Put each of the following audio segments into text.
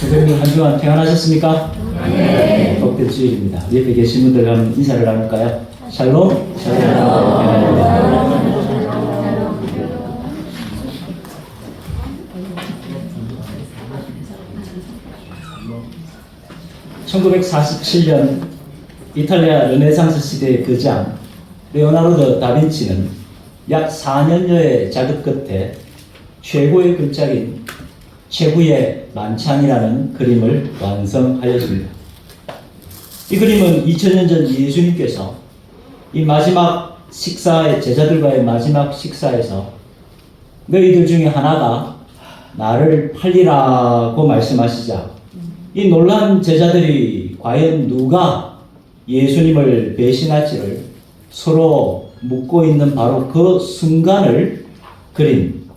선생님 한 주간 평안하셨습니까? 네. 복된 주일입니다. 옆에 계신 분들 한번 인사를 나눌까요? 샬롬. 평안입니다. 1947년 이탈리아 르네상스 시대의 거장 레오나르도 다빈치는 약 4년여의 작업 끝에 최고의 글작인 최후의 만찬이라는 그림을 완성하였습니다. 이 그림은 2000년 전 예수님께서 이 마지막 식사의 제자들과의 마지막 식사에서 너희들 중에 하나가 나를 팔리라고 말씀하시자 이 놀란 제자들이 과연 누가 예수님을 배신할지를 서로 묻고 있는 바로 그 순간을 그린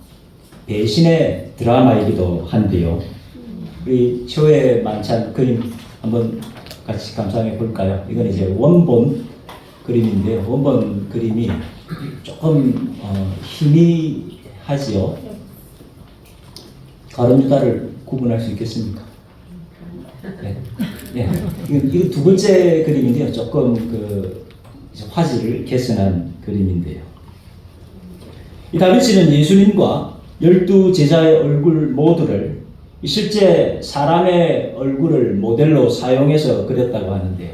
배신의 드라마이기도 한데요. 우리 최후의 만찬 그림 한번 같이 감상해 볼까요? 이건 이제 원본 그림인데요. 원본 그림이 조금 희미하지요. 가룟 유다를 구분할 수 있겠습니까? 네. 네. 이거 두 번째 그림인데요. 조금 화질을 개선한 그림인데요. 이 다빈치는 예수님과 12제자의 얼굴 모두를 실제 사람의 얼굴을 모델로 사용해서 그렸다고 하는데요.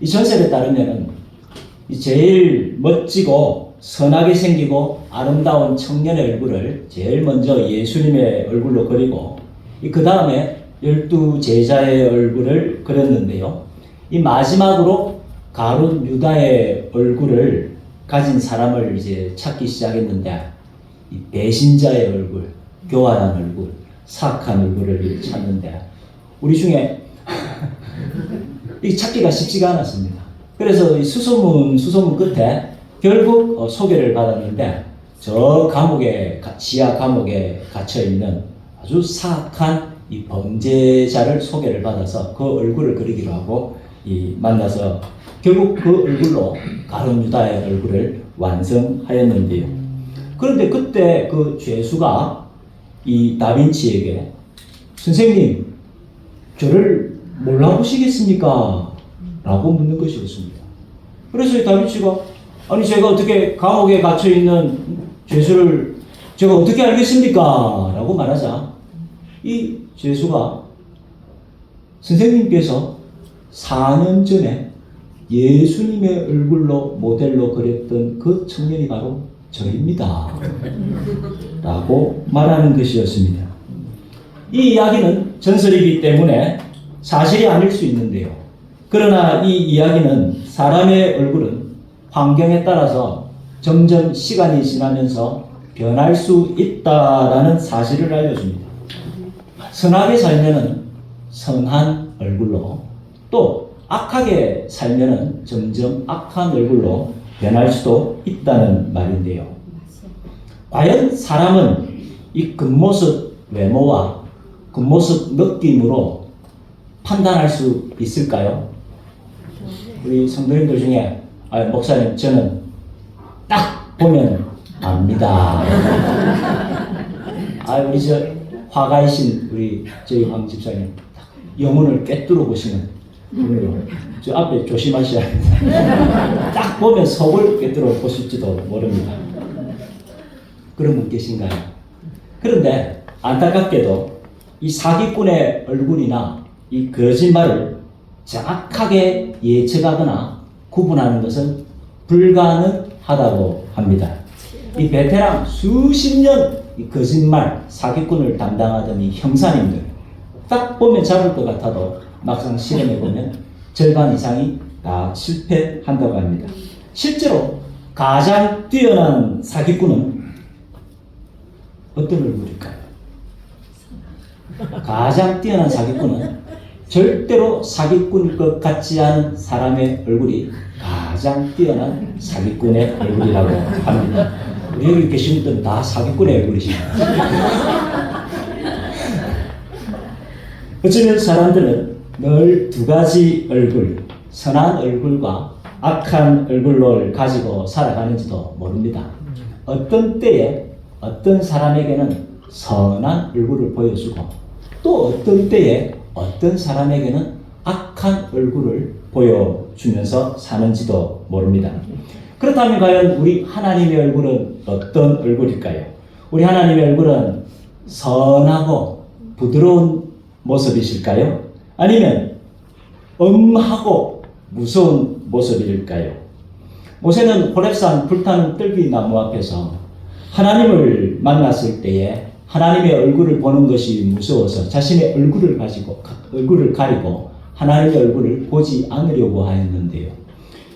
이 전설에 따르면 제일 멋지고 선하게 생기고 아름다운 청년의 얼굴을 제일 먼저 예수님의 얼굴로 그리고 그 다음에 12제자의 얼굴을 그렸는데요. 이 마지막으로 가룟 유다의 얼굴을 가진 사람을 이제 찾기 시작했는데 이 배신자의 얼굴, 교활한 얼굴, 사악한 얼굴을 찾는데 우리 중에 이 찾기가 쉽지가 않았습니다. 그래서 이 수소문 끝에 결국 소개를 받았는데 저 감옥에 지하 감옥에 갇혀 있는 아주 사악한 이 범죄자를 소개를 받아서 그 얼굴을 그리기로 하고 만나서 결국 그 얼굴로 가룟 유다의 얼굴을 완성하였는데요. 그런데 그때 그 죄수가 이 다빈치에게 선생님 저를 몰라보시겠습니까? 라고 묻는 것이었습니다. 그래서 이 다빈치가 아니 제가 어떻게 감옥에 갇혀 있는 죄수를 제가 어떻게 알겠습니까? 라고 말하자 이 죄수가 선생님께서 4년 전에 예수님의 얼굴로 모델로 그렸던 그 청년이 바로 저입니다. 라고 말하는 것이었습니다. 이 이야기는 전설이기 때문에 사실이 아닐 수 있는데요. 그러나 이 이야기는 사람의 얼굴은 환경에 따라서 점점 시간이 지나면서 변할 수 있다라는 사실을 알려줍니다. 선하게 살면은 선한 얼굴로 또 악하게 살면은 점점 악한 얼굴로 변할 수도 있다는 말인데요. 과연 사람은 이 겉모습 외모와 겉모습 느낌으로 판단할 수 있을까요? 우리 성도님들 중에 목사님 저는 딱 보면 압니다. 우리 저 화가이신 우리 저희 황 집사님 영혼을 꿰뚫어 보시는 분으로 저 앞에 조심하셔야 합니다. 딱 보면 속을 꿰뚫어 보실지도 모릅니다. 그런 분 계신가요? 그런데 안타깝게도 이 사기꾼의 얼굴이나 이 거짓말을 정확하게 예측하거나 구분하는 것은 불가능하다고 합니다. 이 베테랑 수십 년 이 거짓말, 사기꾼을 담당하던 이 형사님들 딱 보면 잡을 것 같아도 막상 실험해보면 절반 이상이 다 실패한다고 합니다. 실제로 가장 뛰어난 사기꾼은 어떤 얼굴일까요? 가장 뛰어난 사기꾼은 절대로 사기꾼일 것 같지 않은 사람의 얼굴이 가장 뛰어난 사기꾼의 얼굴이라고 합니다. 우리 여기 계신 분들은 다 사기꾼의 얼굴이십니다. 어쩌면 사람들은 늘 두 가지 얼굴, 선한 얼굴과 악한 얼굴을 가지고 살아가는지도 모릅니다. 어떤 때에 어떤 사람에게는 선한 얼굴을 보여주고 또 또 어떤 때에 어떤 사람에게는 악한 얼굴을 보여주면서 사는지도 모릅니다. 그렇다면 과연 우리 하나님의 얼굴은 어떤 얼굴일까요? 우리 하나님의 얼굴은 선하고 부드러운 모습이실까요? 아니면 엄하고 무서운 모습일까요? 모세는 호렙산 불타는 뜰기나무 앞에서 하나님을 만났을 때에 하나님의 얼굴을 보는 것이 무서워서 자신의 얼굴을 가리고 하나님의 얼굴을 보지 않으려고 하였는데요.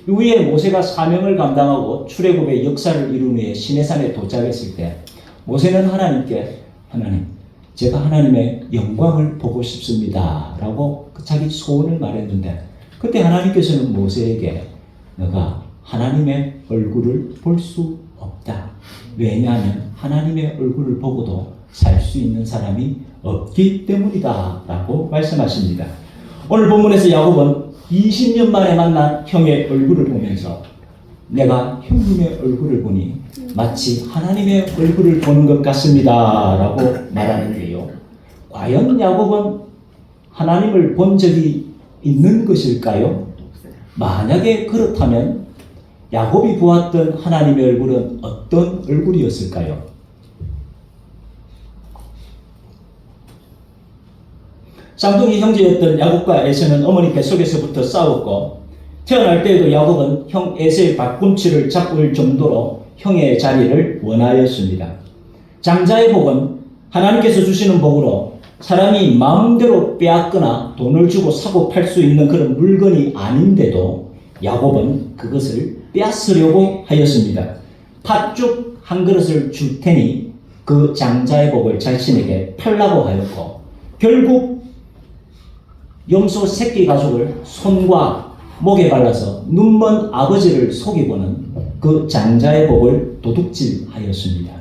이후에 모세가 사명을 감당하고 출애굽의 역사를 이룬 후에 시내산에 도착했을 때 모세는 하나님께 하나님, 제가 하나님의 영광을 보고 싶습니다 라고 자기 소원을 말했는데 그때 하나님께서는 모세에게 너가 하나님의 얼굴을 볼 수 없다. 왜냐하면 하나님의 얼굴을 보고도 살 수 있는 사람이 없기 때문이다 라고 말씀하십니다. 오늘 본문에서 야곱은 20년 만에 만난 형의 얼굴을 보면서 내가 형님의 얼굴을 보니 마치 하나님의 얼굴을 보는 것 같습니다 라고 말하는데요. 과연 야곱은 하나님을 본 적이 있는 것일까요? 만약에 그렇다면 야곱이 보았던 하나님의 얼굴은 어떤 얼굴이었을까요? 쌍둥이 형제였던 야곱과 에서는 어머니 뱃속에서부터 싸웠고 태어날 때에도 야곱은 형 에서의 발꿈치를 잡을 정도로 형의 자리를 원하였습니다. 장자의 복은 하나님께서 주시는 복으로 사람이 마음대로 빼앗거나 돈을 주고 사고 팔 수 있는 그런 물건이 아닌데도 야곱은 그것을 빼앗으려고 하였습니다. 팥죽 한 그릇을 줄 테니 그 장자의 복을 자신에게 팔라고 하였고 결국 염소 새끼 가죽을 손과 목에 발라서 눈먼 아버지를 속이고는 그 장자의 복을 도둑질하였습니다.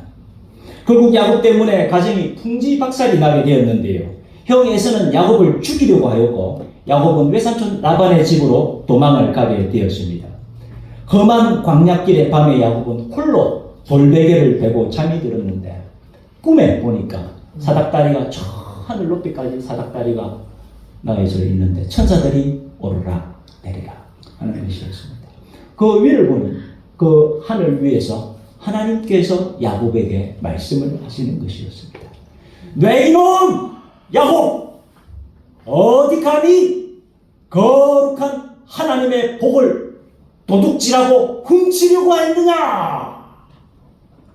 결국 야곱 때문에 가정이 풍지박살이 나게 되었는데요. 형 에서는 야곱을 죽이려고 하였고 야곱은 외삼촌 라반의 집으로 도망을 가게 되었습니다. 험한 광야길의 밤에 야곱은 홀로 돌베개를 베고 잠이 들었는데 꿈에 보니까 사닥다리가 저 하늘 높이까지 사닥다리가 나와져 있는데 천사들이 오르락 내리락 하는 것이었습니다. 그 위를 보니 그 하늘 위에서 하나님께서 야곱에게 말씀을 하시는 것이었습니다. 내 이놈 야곱 어디 감히 거룩한 하나님의 복을 도둑질하고 훔치려고 했느냐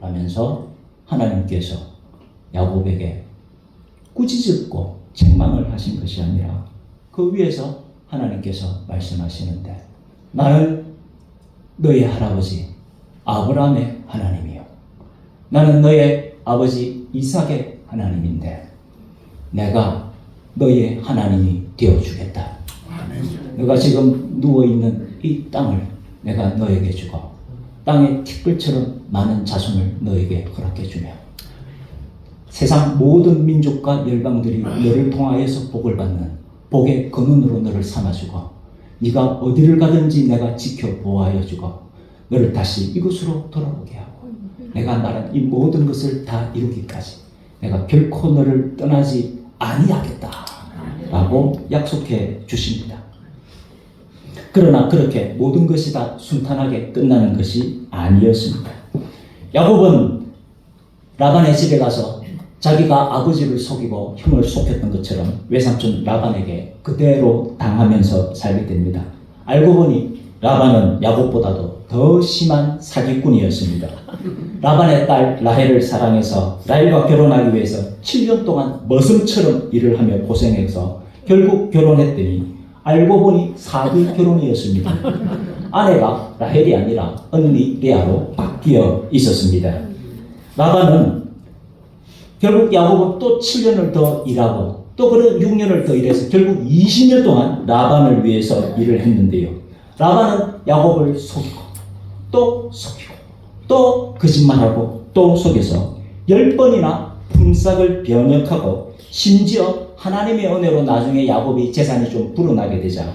라면서 하나님께서 야곱에게 꾸짖었고 책망을 하신 것이 아니라 그 위에서 하나님께서 말씀하시는데 나는 너의 할아버지 아브라함의 하나님이요 나는 너의 아버지 이삭의 하나님인데 내가 너의 하나님이 되어주겠다. 너가 지금 누워있는 이 땅을 내가 너에게 주고 땅의 티끌처럼 많은 자손을 너에게 허락해주며 세상 모든 민족과 열방들이 너를 통하여서 복을 받는 복의 근원으로 너를 삼아주고 네가 어디를 가든지 내가 지켜보아여주고 너를 다시 이곳으로 돌아오게 하고 내가 말한 이 모든 것을 다 이루기까지 내가 결코 너를 떠나지 아니하겠다 라고 약속해 주십니다. 그러나 그렇게 모든 것이 다 순탄하게 끝나는 것이 아니었습니다. 야곱은 라반의 집에 가서 자기가 아버지를 속이고 형을 속였던 것처럼 외삼촌 라반에게 그대로 당하면서 살게 됩니다. 알고 보니 라반은 야곱보다도 더 심한 사기꾼이었습니다. 라반의 딸 라헬을 사랑해서 라헬과 결혼하기 위해서 7년 동안 머슴처럼 일을 하며 고생해서 결국 결혼했더니 알고 보니 사기 결혼이었습니다. 아내가 라헬이 아니라 언니 레아로 바뀌어 있었습니다. 라반은 결국 야곱은 또 7년을 더 일하고 또 그런 6년을 더 일해서 결국 20년 동안 라반을 위해서 일을 했는데요. 라반은 야곱을 속이고 또 속이고 또 거짓말하고 또 속여서 10번이나 품삯을 변역하고 심지어 하나님의 은혜로 나중에 야곱이 재산이 좀 불어나게 되자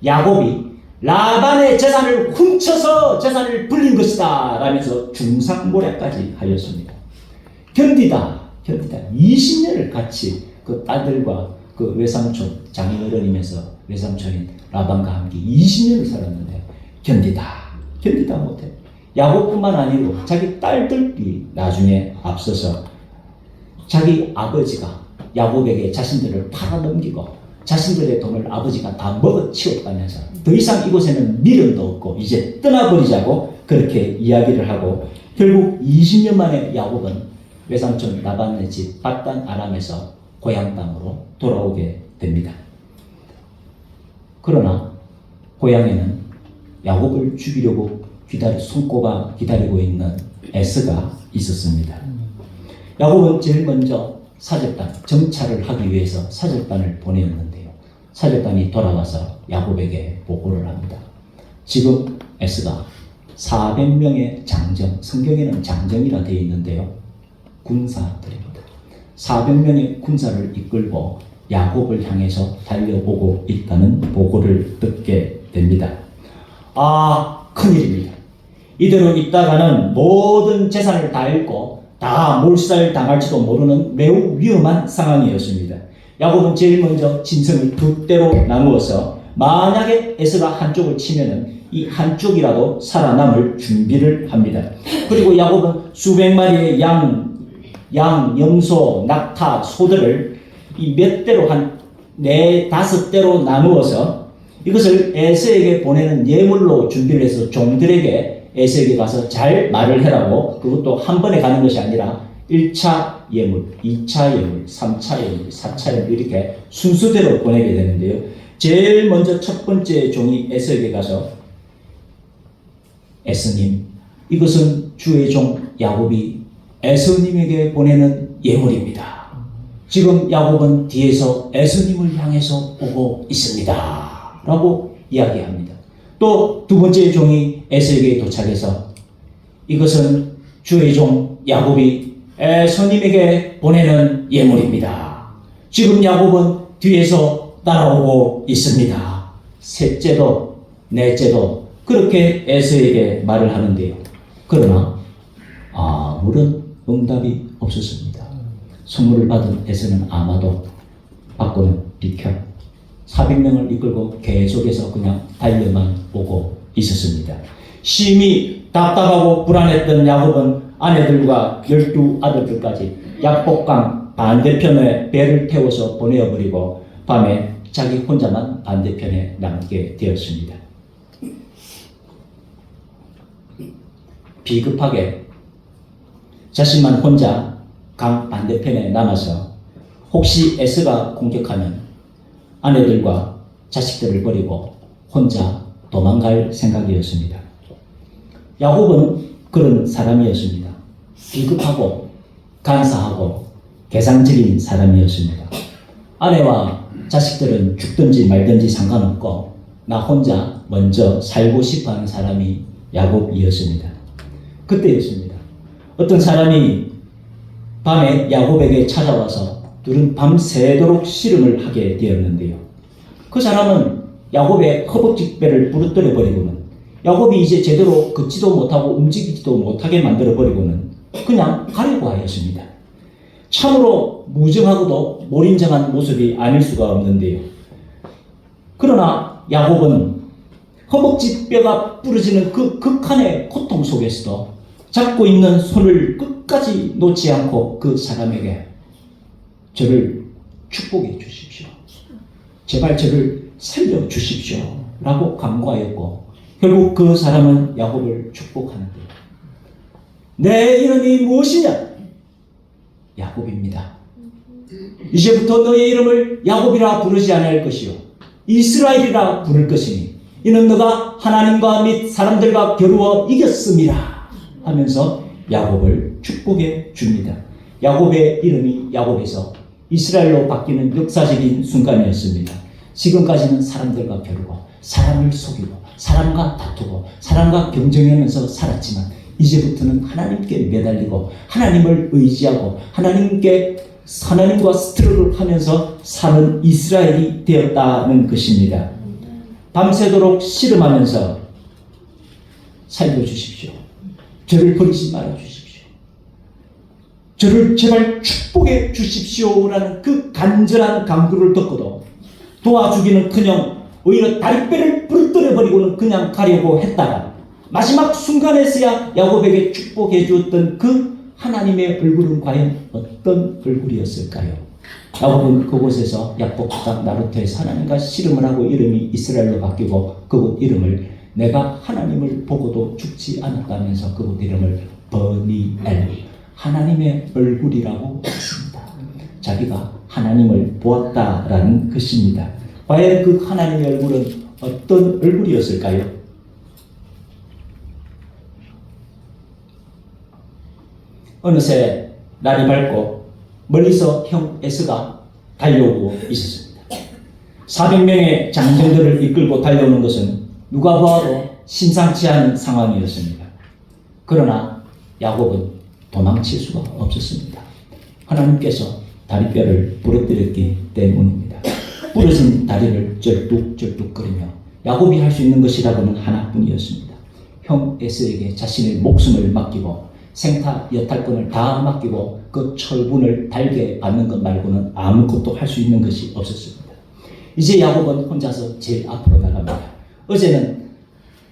야곱이 라반의 재산을 훔쳐서 재산을 불린 것이다 라면서 중상모략까지 하였습니다. 견디다 20년을 같이 그 딸들과 그 외삼촌, 장인어른이면서 외삼촌인 라반과 함께 20년을 살았는데 견디다 못해. 야곱뿐만 아니고 자기 딸들이 나중에 앞서서 자기 아버지가 야곱에게 자신들을 팔아넘기고 자신들의 돈을 아버지가 다 먹어치웠다면서 더 이상 이곳에는 미련도 없고 이제 떠나버리자고 그렇게 이야기를 하고 결국 20년 만에 야곱은 외삼촌 라반의 집 밧단 아람에서 고향 땅으로 돌아오게 됩니다. 그러나 고향에는 야곱을 죽이려고 손꼽아 기다리고 있는 에스가 있었습니다. 야곱은 제일 먼저 사절단, 정찰을 하기 위해서 사절단을 보내었는데요. 사절단이 돌아와서 야곱에게 보고를 합니다. 지금 에스가 400명의 장정, 성경에는 장정이라 되어 있는데요. 군사들입니다. 400명의 군사를 이끌고 야곱을 향해서 달려오고 있다는 보고를 듣게 됩니다. 큰일입니다. 이대로 있다가는 모든 재산을 다 잃고 다 몰살당할지도 모르는 매우 위험한 상황이었습니다. 야곱은 제일 먼저 진성을 두 대로 나누어서 만약에 에서가 한쪽을 치면은 이 한쪽이라도 살아남을 준비를 합니다. 그리고 야곱은 수백 마리의 양, 염소, 낙타, 소들을 이 몇 대로 한 4-5대로 나누어서 이것을 에서에게 보내는 예물로 준비를 해서 종들에게 에서에게 가서 잘 말을 해라고, 그것도 한 번에 가는 것이 아니라 1차 예물, 2차 예물, 3차 예물, 4차 예물 이렇게 순서대로 보내게 되는데요. 제일 먼저 첫 번째 종이 에서에게 가서 에서님, 이것은 주의 종 야곱이 에서님에게 보내는 예물입니다. 지금 야곱은 뒤에서 에서님을 향해서 오고 있습니다. 라고 이야기합니다. 또 두 번째 종이 에서에게 도착해서 이것은 주의 종 야곱이 에서님에게 보내는 예물입니다. 지금 야곱은 뒤에서 따라오고 있습니다. 셋째도 넷째도 그렇게 에서에게 말을 하는데요. 그러나 아무런 응답이 없었습니다. 선물을 받은 에서는 아마도 밖으로는 비켜 400명을 이끌고 계속해서 그냥 달려만 오고 있었습니다. 심히 답답하고 불안했던 야곱은 아내들과 12아들들까지 약복강 반대편에 배를 태워서 보내어버리고 밤에 자기 혼자만 반대편에 남게 되었습니다. 비급하게 자신만 혼자 강 반대편에 남아서 혹시 에서가 공격하면 아내들과 자식들을 버리고 혼자 도망갈 생각이었습니다. 야곱은 그런 사람이었습니다. 비급하고 간사하고 계산적인 사람이었습니다. 아내와 자식들은 죽든지 말든지 상관없고 나 혼자 먼저 살고 싶어하는 사람이 야곱이었습니다. 그때였습니다. 어떤 사람이 밤에 야곱에게 찾아와서 둘은 밤새도록 씨름을 하게 되었는데요. 그 사람은 야곱의 허벅지뼈를 부러뜨려 버리고는 야곱이 이제 제대로 걷지도 못하고 움직이지도 못하게 만들어 버리고는 그냥 가려고 하였습니다. 참으로 무정하고도 몰인정한 모습이 아닐 수가 없는데요. 그러나 야곱은 허벅지뼈가 부러지는 그 극한의 고통 속에서도 잡고 있는 손을 끝까지 놓지 않고 그 사람에게 저를 축복해 주십시오. 제발 저를 살려주십시오. 라고 간구하였고 결국 그 사람은 야곱을 축복하는데 내 이름이 무엇이냐? 야곱입니다. 이제부터 너의 이름을 야곱이라 부르지 않을 것이요 이스라엘이라 부를 것이니 이는 너가 하나님과 및 사람들과 겨루어 이겼음이라 하면서 야곱을 축복해 줍니다. 야곱의 이름이 야곱에서 이스라엘로 바뀌는 역사적인 순간이었습니다. 지금까지는 사람들과 겨루고 사람을 속이고 사람과 다투고 사람과 경쟁하면서 살았지만 이제부터는 하나님께 매달리고 하나님을 의지하고 하나님과 스트럭을 하면서 사는 이스라엘이 되었다는 것입니다. 밤새도록 씨름하면서 살려주십시오. 저를 버리지 말아주십시오. 저를 제발 축복해 주십시오라는 그 간절한 간구를 듣고도 도와주기는커녕 오히려 다리뼈를 부러뜨려버리고는 그냥 가려고 했다가 마지막 순간에서야 야곱에게 축복해 주었던 그 하나님의 얼굴은 과연 어떤 얼굴이었을까요? 야곱은 그곳에서 야곱 땅 나루터에서 하나님과 씨름을 하고 이름이 이스라엘로 바뀌고 그곳 이름을 내가 하나님을 보고도 죽지 않았다면서 그곳 이름을 버니엘, 하나님의 얼굴이라고 했습니다. 자기가 하나님을 보았다라는 것입니다. 과연 그 하나님의 얼굴은 어떤 얼굴이었을까요? 어느새 날이 밝고 멀리서 형 에스가 달려오고 있었습니다. 400명의 장정들을 이끌고 달려오는 것은 누가 보아도 심상치 않은 상황이었습니다. 그러나 야곱은 도망칠 수가 없었습니다. 하나님께서 다리뼈를 부러뜨렸기 때문입니다. 부러진 다리를 쩔뚝쩔뚝거리며 야곱이 할 수 있는 것이라고는 하나뿐이었습니다. 형 에스에게 자신의 목숨을 맡기고 생타 여탈권을 다 맡기고 그 철분을 달게 받는 것 말고는 아무것도 할 수 있는 것이 없었습니다. 이제 야곱은 혼자서 제일 앞으로 나갑니다. 어제는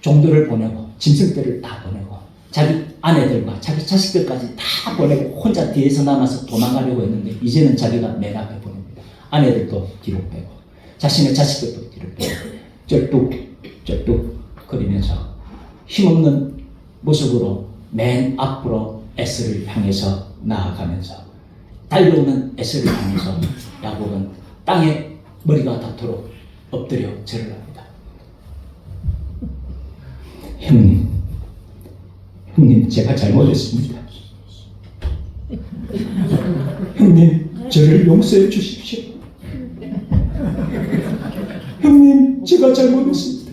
종들을 보내고 짐승들을 다 보내고 자기 아내들과 자기 자식들까지 다 보내고 혼자 뒤에서 남아서 도망가려고 했는데 이제는 자기가 맨 앞에 보냅니다. 아내들도 뒤로 빼고 자신의 자식들도 뒤로 빼고 쩔뚝쩔뚝 거리면서 힘없는 모습으로 맨 앞으로 에스를 향해서 나아가면서 달려오는 에스를 향해서 야곱은 땅에 머리가 닿도록 엎드려 절을 합니다. 형님 제가 잘못했습니다. 형님 저를 용서해 주십시오. 형님 제가 잘못했습니다.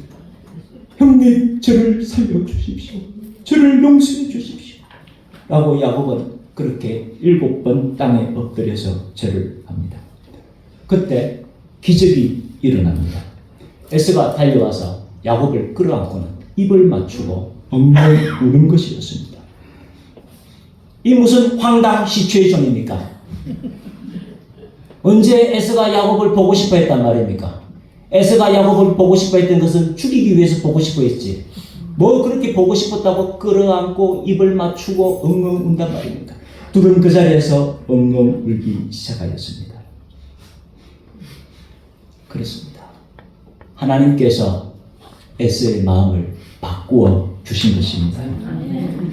형님 저를 살려주십시오. 저를 용서해 주십시오. 라고 야곱은 그렇게 7번 땅에 엎드려서 절을 합니다. 그때 기적이 일어납니다. 에스가 달려와서 야곱을 끌어안고는 입을 맞추고 엉엉 우는 것이었습니다. 이 무슨 황당 시츄에이션입니까? 언제 에스가 야곱을 보고 싶어 했단 말입니까? 에스가 야곱을 보고 싶어 했던 것은 죽이기 위해서 보고 싶어 했지. 뭐 그렇게 보고 싶었다고 끌어안고 입을 맞추고 엉엉 운단 말입니까? 둘은 그 자리에서 엉엉 울기 시작하였습니다. 그렇습니다. 하나님께서 에스의 마음을 바꾸어 주신 것입니다.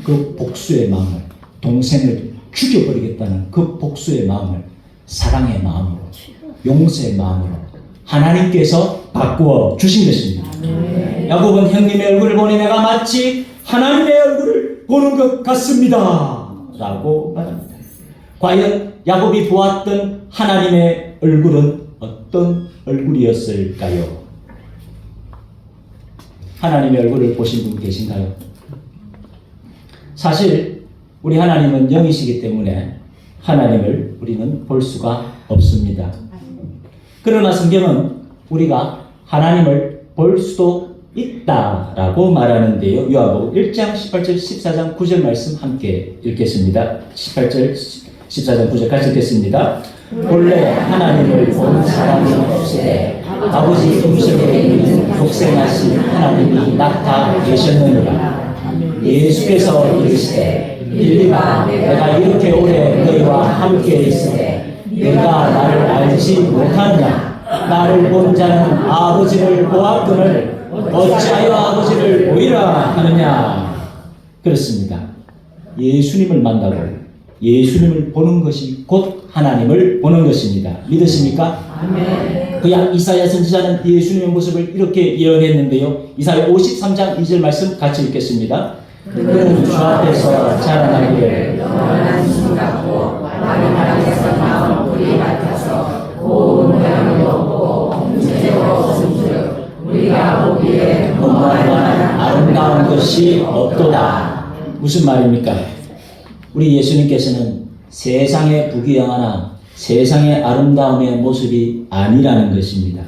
그 복수의 마음을, 동생을 죽여버리겠다는 그 복수의 마음을 사랑의 마음으로, 용서의 마음으로 하나님께서 바꾸어 주신 것입니다. 야곱은 형님의 얼굴을 보니 내가 마치 하나님의 얼굴을 보는 것 같습니다. 라고 말합니다. 과연 야곱이 보았던 하나님의 얼굴은 어떤 얼굴이었을까요? 하나님의 얼굴을 보신 분 계신가요? 사실 우리 하나님은 영이시기 때문에 하나님을 우리는 볼 수가 없습니다. 그러나 성경은 우리가 하나님을 볼 수도 있다라고 말하는데요. 요한복음 1장 18절 14장 9절 말씀 함께 읽겠습니다. 18절 14장 9절 같이 읽겠습니다. 본래 하나님을 본 사람이 없으되 아버지 음성에 있는 독생하신 하나님이 나타 계셨느니라. 예수께서 이르시되 빌립아 내가 이렇게 오래 너희와 함께 있으되 네가 나를 알지 못하느냐. 나를 본 자는 아버지를 보았거늘 어찌하여 아버지를 보이라 하느냐. 그렇습니다. 예수님을 만나고 예수님을 보는 것이 곧 하나님을 보는 것입니다. 믿으십니까? 아멘. 그야 이사야 선지자는 예수님의 모습을 이렇게 예언했는데요. 이사야 53장 2절 말씀 같이 읽겠습니다. 그는 주 앞에서 자라나기를 영원한 수 같고 마른 땅에서 나온 뿌리 같아서 고운 모양도 없고 문제도 없은즉 우리가 보기에 그와 만한 아름다운 것이 없도다. 무슨 말입니까? 우리 예수님께서는 세상의 부귀영화나 세상의 아름다움의 모습이 아니라는 것입니다.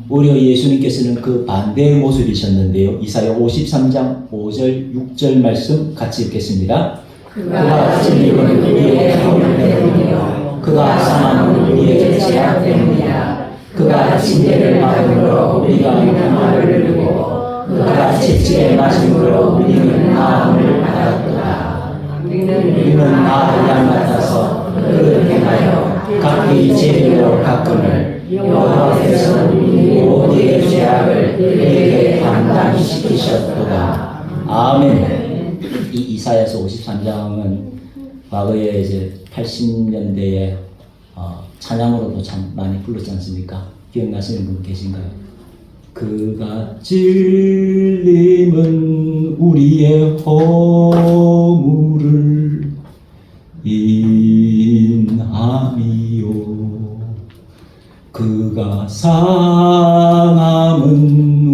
오히려 예수님께서는 그 반대의 모습이셨는데요. 이사야 53장 5절 6절 말씀 같이 읽겠습니다. 그가 진리는 우리의 형을 때문이요 그가 사망은 우리의 죄악 때문이야. 그가 징계를 받음으로 우리가 평화를 누리고 그가 채찍에 맞음으로 우리는 나음을 받았도다. 우리는 나를 양 같아서 그를 행하여 각기 제일로 가끔을 여호와께서 우리 모두의 죄악을 그에게 감당시키셨도다. 아멘. 이 이사야서 53장은 과거에 이제 80년대에 찬양으로도 참 많이 불렀지 않습니까? 기억나시는 분 계신가요? 그가 찔림은 우리의 허물을 인함이요 그가 상함은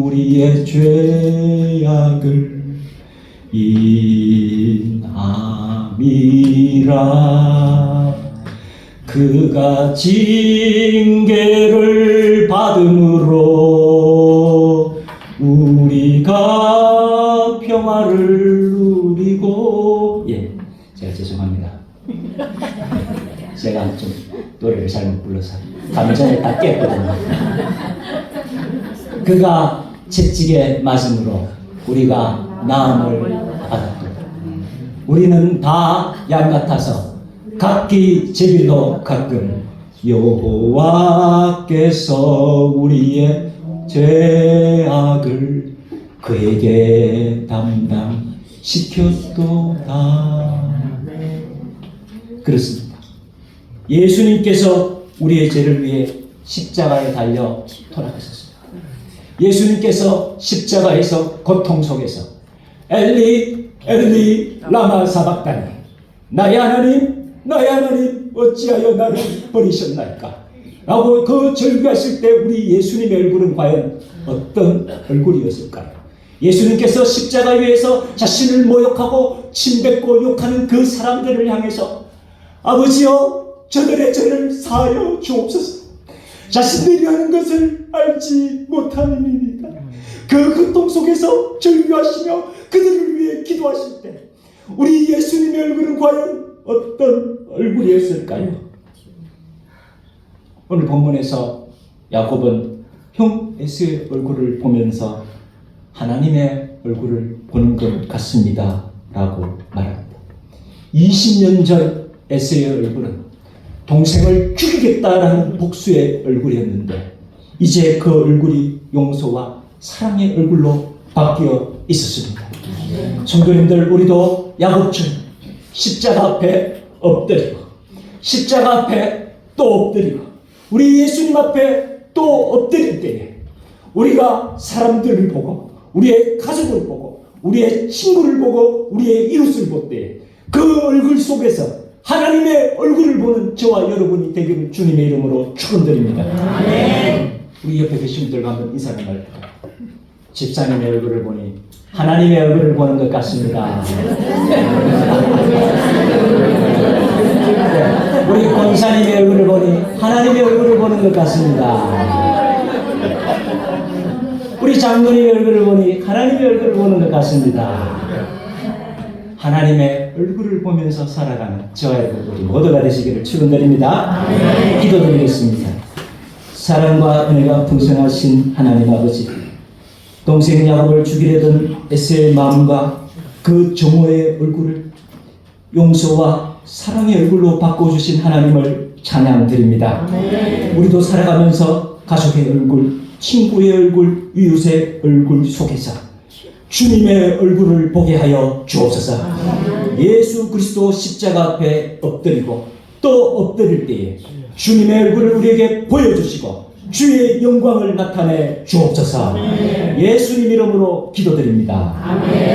우리의 죄악을 인함이라 그가 징계를 받음으로 우리가 평화를 누리고 제가 죄송합니다. 제가 좀 노래를 잘못 불러서 감정에 딱 깼거든요. 그가 채찍에 맞음으로 우리가 나음을 받았도다. 우리는 다 양 같아서 각기 제 길로 가끔 여호와께서 우리의 죄악을 그에게 담당시켰도다. 그렇습니다. 예수님께서 우리의 죄를 위해 십자가에 달려 돌아가셨습니다. 예수님께서 십자가에서 고통 속에서 엘리 엘리 라마 사박다니 나의 하나님 어찌하여 나를 버리셨나이까 라고 그 절규하실 때 우리 예수님의 얼굴은 과연 어떤 얼굴이었을까요? 예수님께서 십자가 위에서 자신을 모욕하고 침뱉고 욕하는 그 사람들을 향해서 아버지여 저들의 죄를 사하여 주옵소서. 자신들이 하는 것을 알지 못함이니이다. 그 고통 속에서 절규하시며 그들을 위해 기도하실 때 우리 예수님의 얼굴은 과연 어떤 얼굴이었을까요? 오늘 본문에서 야곱은 형 에서의 얼굴을 보면서 하나님의 얼굴을 보는 것 같습니다 라고 말합니다. 20년 전 에서의 얼굴은 동생을 죽이겠다라는 복수의 얼굴이었는데 이제 그 얼굴이 용서와 사랑의 얼굴로 바뀌어 있었습니다. 성도님들, 우리도 야곱처럼 십자가 앞에 엎드리고 십자가 앞에 또 엎드리고 우리 예수님 앞에 또 엎드릴 때에 우리가 사람들을 보고 우리의 가족을 보고 우리의 친구를 보고 우리의 이웃을 볼 때 그 얼굴 속에서 하나님의 얼굴을 보는 저와 여러분이 되기를 주님의 이름으로 축원드립니다. 아멘. 우리 옆에 계신 분들과 한번 인사를 나눌까요? 집사님의 얼굴을 보니 하나님의 얼굴을 보는 것 같습니다. 우리 권사님의 얼굴을 보니 하나님의 얼굴을 보는 것 같습니다. 우리 장로님의 얼굴을 보니 하나님의 얼굴을 보는 것 같습니다. 하나님의 얼굴을 보면서 살아가는 저와 여러분들이 모두가 되시기를 축원드립니다. 기도드리겠습니다. 사랑과 은혜가 풍성하신 하나님 아버지, 동생 야곱을 죽이려던 에서의 마음과 그 정오의 얼굴을 용서와 사랑의 얼굴로 바꿔주신 하나님을 찬양드립니다. 우리도 살아가면서 가족의 얼굴, 친구의 얼굴, 이웃의 얼굴 속에서 주님의 얼굴을 보게 하여 주옵소서. 예수 그리스도 십자가 앞에 엎드리고 또 엎드릴 때에 주님의 얼굴을 우리에게 보여주시고 주의 영광을 나타내 주옵소서. 예수님 이름으로 기도드립니다. 아멘.